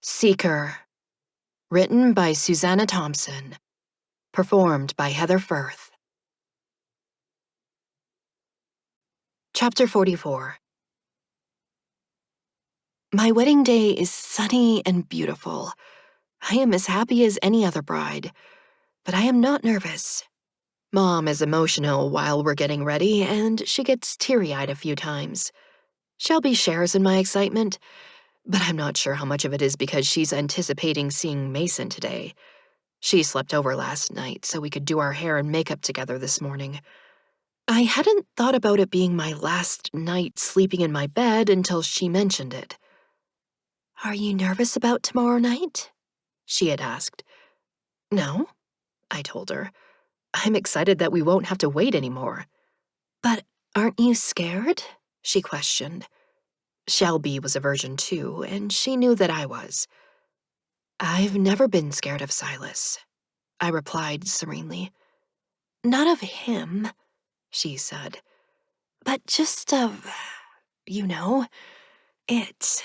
Seeker. Written by Suzana Thompson. Performed by Heather Firth. Chapter 44. My wedding day is sunny and beautiful. I am as happy as any other bride, but I am not nervous. Mom is emotional while we're getting ready, and she gets teary-eyed a few times. Shelby shares in my excitement, but I'm not sure how much of it is because she's anticipating seeing Mason today. She slept over last night so we could do our hair and makeup together this morning. I hadn't thought about it being my last night sleeping in my bed until she mentioned it. "Are you nervous about tomorrow night?" she had asked. "No," I told her. "I'm excited that we won't have to wait anymore." "But aren't you scared?" she questioned. Shelby was a virgin too, and she knew that I was. "I've never been scared of Silas," I replied serenely. "Not of him," she said, "but just of, you know, it.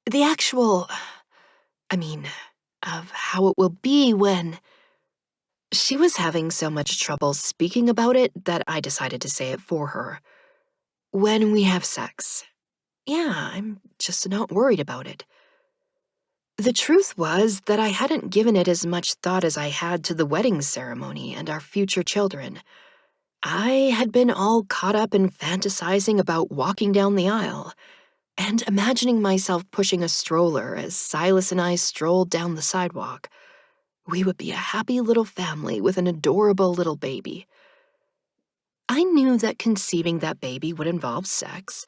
The actual, of how it will be when—" She was having so much trouble speaking about it that I decided to say it for her. "When we have sex. Yeah, I'm just not worried about it." The truth was that I hadn't given it as much thought as I had to the wedding ceremony and our future children. I had been all caught up in fantasizing about walking down the aisle and imagining myself pushing a stroller as Silas and I strolled down the sidewalk. We would be a happy little family with an adorable little baby. I knew that conceiving that baby would involve sex,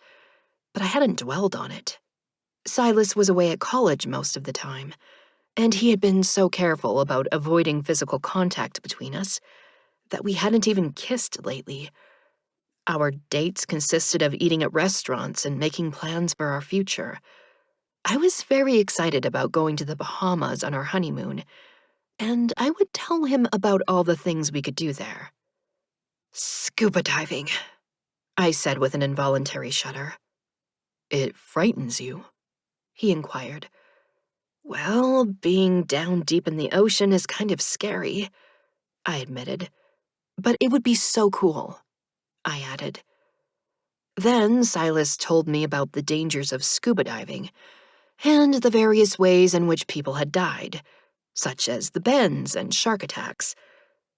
but I hadn't dwelled on it. Silas was away at college most of the time, and he had been so careful about avoiding physical contact between us that we hadn't even kissed lately. Our dates consisted of eating at restaurants and making plans for our future. I was very excited about going to the Bahamas on our honeymoon, and I would tell him about all the things we could do there. "Scuba diving," I said with an involuntary shudder. "It frightens you?" he inquired. "Well, being down deep in the ocean is kind of scary," I admitted. "But it would be so cool," I added. Then Silas told me about the dangers of scuba diving and the various ways in which people had died, such as the bends and shark attacks.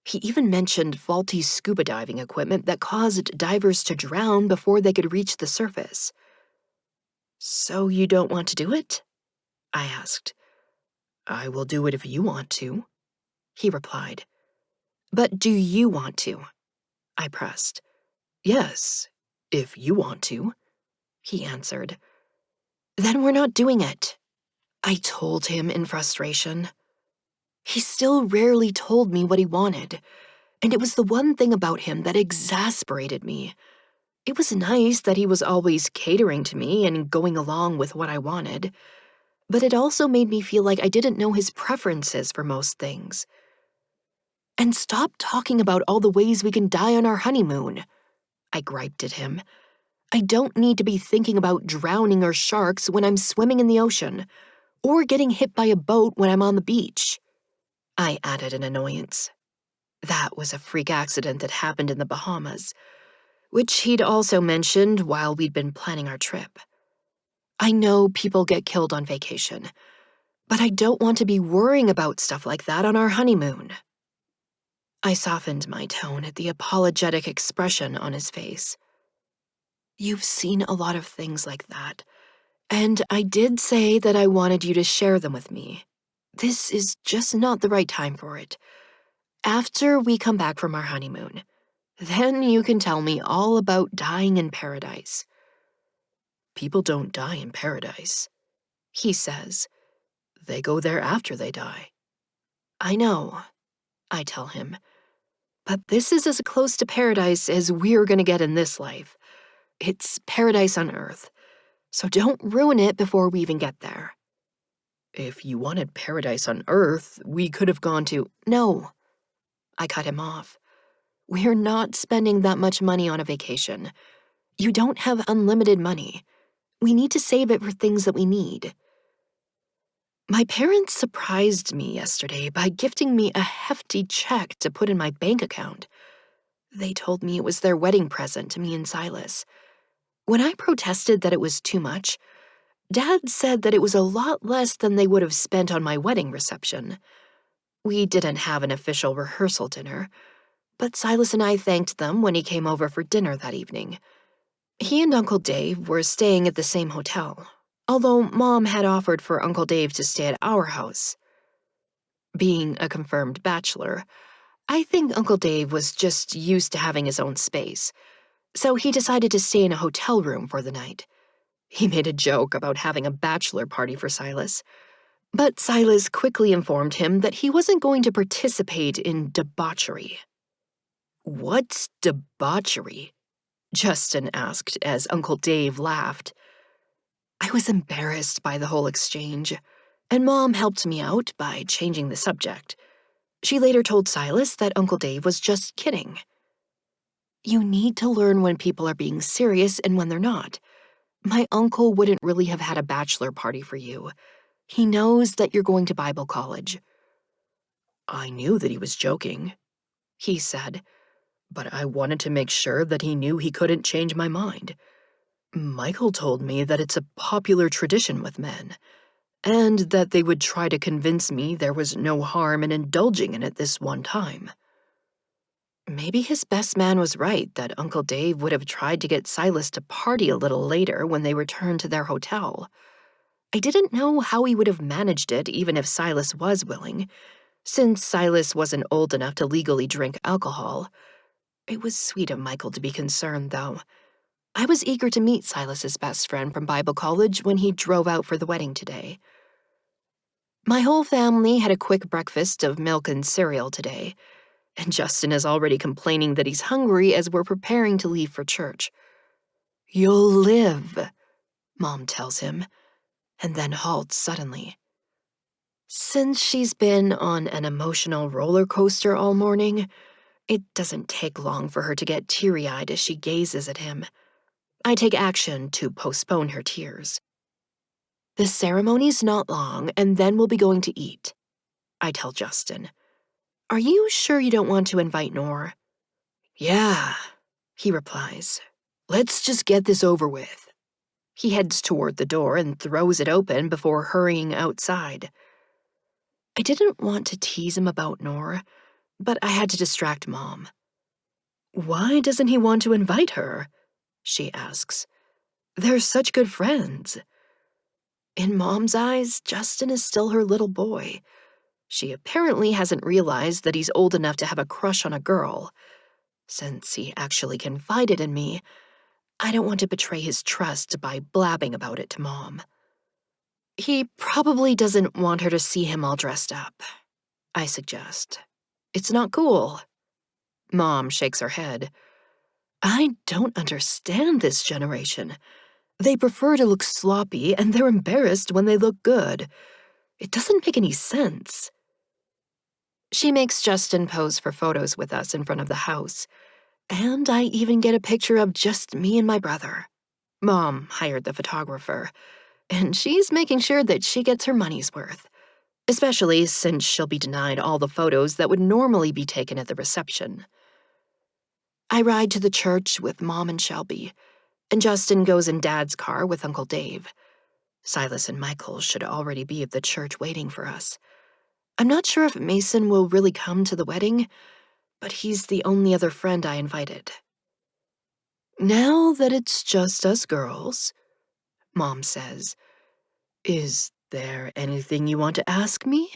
He even mentioned faulty scuba diving equipment that caused divers to drown before they could reach the surface. "So you don't want to do it?" I asked. "I will do it if you want to," he replied. "But do you want to?" I pressed. "Yes, if you want to," he answered. "Then we're not doing it," I told him in frustration. He still rarely told me what he wanted, and it was the one thing about him that exasperated me. It was nice that he was always catering to me and going along with what I wanted, but it also made me feel like I didn't know his preferences for most things. "And stop talking about all the ways we can die on our honeymoon," I griped at him. "I don't need to be thinking about drowning or sharks when I'm swimming in the ocean, or getting hit by a boat when I'm on the beach," I added in annoyance. That was a freak accident that happened in the Bahamas, which he'd also mentioned while we'd been planning our trip. I know people get killed on vacation, but I don't want to be worrying about stuff like that on our honeymoon. I softened my tone at the apologetic expression on his face. "You've seen a lot of things like that, and I did say that I wanted you to share them with me. This is just not the right time for it. After we come back from our honeymoon, then you can tell me all about dying in paradise." "People don't die in paradise," he says. "They go there after they die." "I know," I tell him, "but this is as close to paradise as we're gonna get in this life. It's paradise on Earth, so don't ruin it before we even get there." "If you wanted paradise on Earth, we could have gone to—" "No," I cut him off. "We're not spending that much money on a vacation. You don't have unlimited money. We need to save it for things that we need." My parents surprised me yesterday by gifting me a hefty check to put in my bank account. They told me it was their wedding present to me and Silas. When I protested that it was too much, Dad said that it was a lot less than they would have spent on my wedding reception. We didn't have an official rehearsal dinner, but Silas and I thanked them when he came over for dinner that evening. He and Uncle Dave were staying at the same hotel, although Mom had offered for Uncle Dave to stay at our house. Being a confirmed bachelor, I think Uncle Dave was just used to having his own space, so he decided to stay in a hotel room for the night. He made a joke about having a bachelor party for Silas, but Silas quickly informed him that he wasn't going to participate in debauchery. "What's debauchery?" Justin asked as Uncle Dave laughed. I was embarrassed by the whole exchange, and Mom helped me out by changing the subject. She later told Silas that Uncle Dave was just kidding. You need to learn when people are being serious and when they're not. My uncle wouldn't really have had a bachelor party for you. He knows that you're going to Bible college. I knew that he was joking, he said, but I wanted to make sure that he knew he couldn't change my mind. Michael told me that it's a popular tradition with men, and that they would try to convince me there was no harm in indulging in it this one time. Maybe his best man was right that Uncle Dave would have tried to get Silas to party a little later when they returned to their hotel. I didn't know how he would have managed it even if Silas was willing, since Silas wasn't old enough to legally drink alcohol. It was sweet of Michael to be concerned, though. I was eager to meet Silas's best friend from Bible college when he drove out for the wedding today. My whole family had a quick breakfast of milk and cereal today, and Justin is already complaining that he's hungry as we're preparing to leave for church. You'll live, Mom tells him, and then halts suddenly. Since she's been on an emotional roller coaster all morning, it doesn't take long for her to get teary-eyed as she gazes at him. I take action to postpone her tears. The ceremony's not long, and then we'll be going to eat, I tell Justin. Are you sure you don't want to invite Nor? Yeah, he replies. Let's just get this over with. He heads toward the door and throws it open before hurrying outside. I didn't want to tease him about Nor, but I had to distract Mom. Why doesn't he want to invite her? She asks. They're such good friends. In Mom's eyes, Justin is still her little boy. She apparently hasn't realized that he's old enough to have a crush on a girl. Since he actually confided in me, I don't want to betray his trust by blabbing about it to Mom. He probably doesn't want her to see him all dressed up, I suggest. It's not cool. Mom shakes her head. I don't understand this generation. They prefer to look sloppy, and they're embarrassed when they look good. It doesn't make any sense. She makes Justin pose for photos with us in front of the house, and I even get a picture of just me and my brother. Mom hired the photographer, and she's making sure that she gets her money's worth, especially since she'll be denied all the photos that would normally be taken at the reception. I ride to the church with Mom and Shelby, and Justin goes in Dad's car with Uncle Dave. Silas and Michael should already be at the church waiting for us. I'm not sure if Mason will really come to the wedding, but he's the only other friend I invited. Now that it's just us girls, Mom says, is there anything you want to ask me?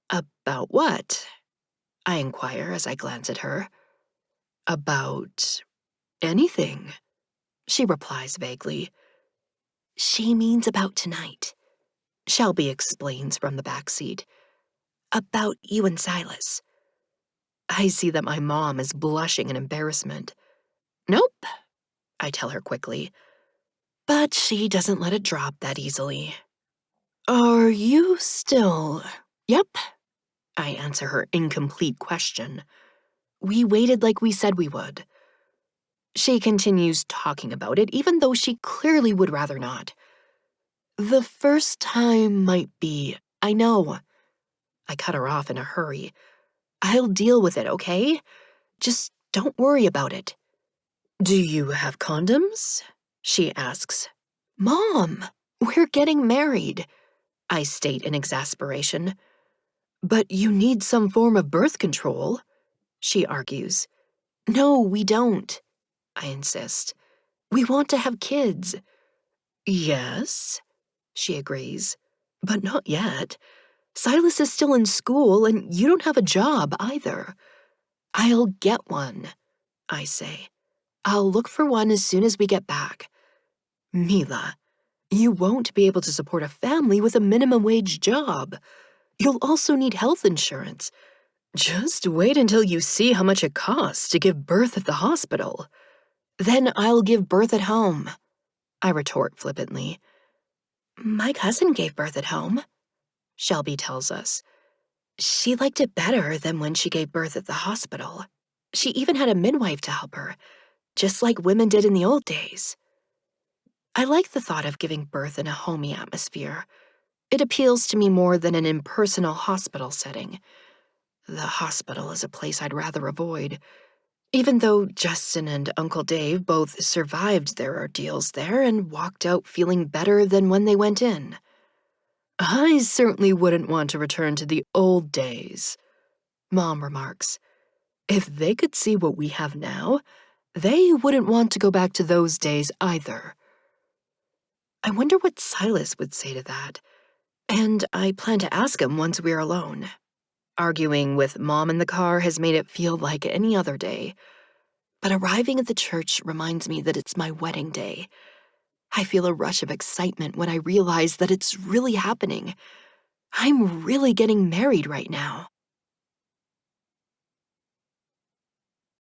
About what? I inquire as I glance at her. About anything, she replies vaguely. She means about tonight, Shelby explains from the back seat. About you and Silas. I see that my mom is blushing in embarrassment. Nope, I tell her quickly. But she doesn't let it drop that easily. Are you still... Yep, I answer her incomplete question. We waited like we said we would. She continues talking about it, even though she clearly would rather not. The first time might be, I know. I cut her off in a hurry. I'll deal with it, okay? Just don't worry about it. Do you have condoms? She asks. Mom, we're getting married, I state in exasperation. But you need some form of birth control, she argues. No, we don't, I insist. We want to have kids. Yes, she agrees. But not yet. Silas is still in school and you don't have a job either. I'll get one, I say. I'll look for one as soon as we get back. Mila, you won't be able to support a family with a minimum wage job. You'll also need health insurance. Just wait until you see how much it costs to give birth at the hospital. Then I'll give birth at home, I retort flippantly. My cousin gave birth at home, Shelby tells us. She liked it better than when she gave birth at the hospital. She even had a midwife to help her, just like women did in the old days. I like the thought of giving birth in a homey atmosphere. It appeals to me more than an impersonal hospital setting. The hospital is a place I'd rather avoid, even though Justin and Uncle Dave both survived their ordeals there and walked out feeling better than when they went in. I certainly wouldn't want to return to the old days, Mom remarks. If they could see what we have now, they wouldn't want to go back to those days either. I wonder what Silas would say to that, and I plan to ask him once we're alone. Arguing with Mom in the car has made it feel like any other day, but arriving at the church reminds me that it's my wedding day. I feel a rush of excitement when I realize that it's really happening. I'm really getting married right now.